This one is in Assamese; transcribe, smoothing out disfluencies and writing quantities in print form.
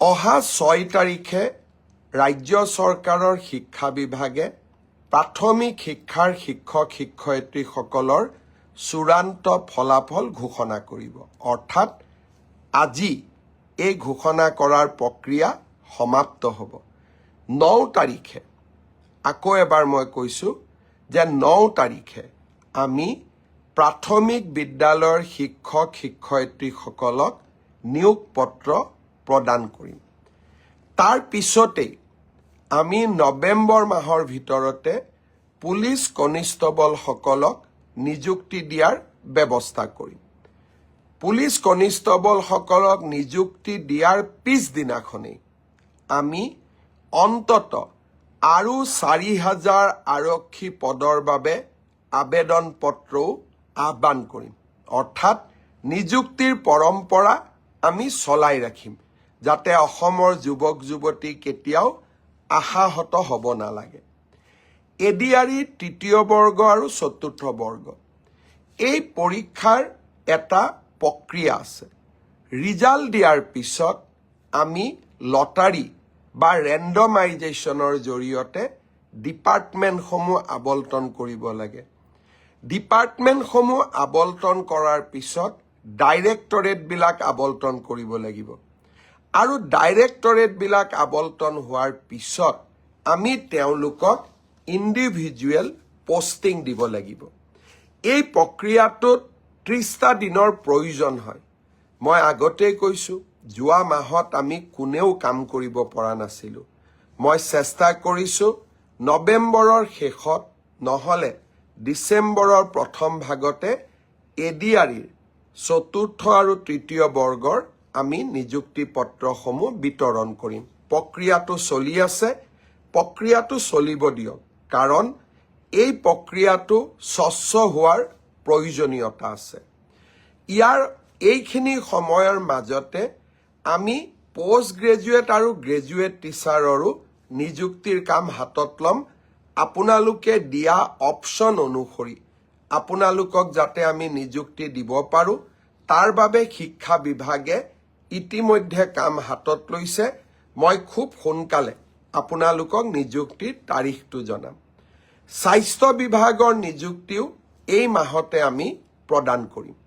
অহা 6 তাৰিখে ৰাজ্য চৰকাৰৰ শিক্ষা বিভাগে প্ৰাথমিক শিক্ষাৰ শিক্ষক শিক্ষয়িত্ৰীসকলৰ চূড়ান্ত ফলাফল ঘোষণা কৰিব। অৰ্থাৎ আজি এই ঘোষণা কৰাৰ প্ৰক্ৰিয়া সমাপ্ত হ'ব। 9 তাৰিখে আকৌ এবাৰ মই কৈছোঁ যে 9 তাৰিখে আমি প্ৰাথমিক বিদ্যালয়ৰ শিক্ষক শিক্ষয়িত্ৰীসকলক নিয়োগ পত্ৰ প্ৰদান কৰিম। তাৰ পিছতেই আমি নৱেম্বৰ মাহৰ ভিতৰতে পুলিচ কনিষ্টবলসকলক নিযুক্তি দিয়াৰ ব্যৱস্থা কৰিম। পুলিচ কনিষ্টবলসকলক নিযুক্তি দিয়াৰ পিছদিনাখনেই আমি অন্তত আৰু 4,000 আৰক্ষী পদৰ বাবে আবেদন পত্ৰও আহ্বান কৰিম। অৰ্থাৎ নিযুক্তিৰ পৰম্পৰা আমি চলাই ৰাখিম, যাতে অসমৰ যুৱক যুৱতী কেতিয়াও আশাহত হ'ব নালাগে। এডিআৰই তৃতীয় বৰ্গ আৰু চতুৰ্থ বৰ্গ এই পৰীক্ষাৰ এটা প্ৰক্ৰিয়া আছে। ৰিজাল্ট দিয়াৰ পিছত আমি লটাৰী বা ৰেণ্ডমাইজেশ্যনৰ জৰিয়তে ডিপাৰ্টমেণ্টসমূহ আবণ্টন কৰিব লাগে। ডিপাৰ্টমেণ্টসমূহ আবণ্টন কৰাৰ পিছত ডাইৰেক্টৰেটবিলাক আবণ্টন কৰিব লাগিব আৰু ডাইৰেক্টৰেটবিলাক আবণ্টন হোৱাৰ পিছত আমি তেওঁলোকক ইণ্ডিভিজুৱেল পষ্টিং দিব লাগিব। এই প্ৰক্ৰিয়াটোত 30টা দিনৰ প্ৰয়োজন হয়। মই আগতেই কৈছোঁ, যোৱা মাহত আমি কোনেও কাম কৰিব পৰা নাছিলোঁ। মই চেষ্টা কৰিছোঁ নৱেম্বৰৰ শেষত নহ'লে ডিচেম্বৰৰ প্ৰথম ভাগতে এডিআৰইৰ চতুৰ্থ আৰু তৃতীয় বৰ্গৰ আমি নিযুক্তি পত্ৰসমূহ বিতৰণ কৰিম। প্ৰক্ৰিয়াটো চলি আছে, প্ৰক্ৰিয়াটো চলিব দিয়ক, কাৰণ এই প্ৰক্ৰিয়াটো স্বচ্ছ হোৱাৰ প্ৰয়োজনীয়তা আছে। এইখিনি সময়ৰ মাজতে আমি পোষ্ট গ্ৰেজুৱেট আৰু গ্ৰেজুৱেট টিচাৰৰো নিযুক্তিৰ কাম হাতত ল'ম। আপোনালোকে দিয়া অপশ্যন অনুসৰি আপোনালোকক যাতে আমি নিযুক্তি দিব পাৰোঁ, তাৰ বাবে শিক্ষা বিভাগে ইতিমধ্যে কাম হাতত লৈছে। মই খুব সোনকালে আপোনালোকক নিযুক্তিৰ তাৰিখটো জনাম। স্বাস্থ্য বিভাগৰ নিযুক্তিও এই মাহতে আমি প্ৰদান কৰিম।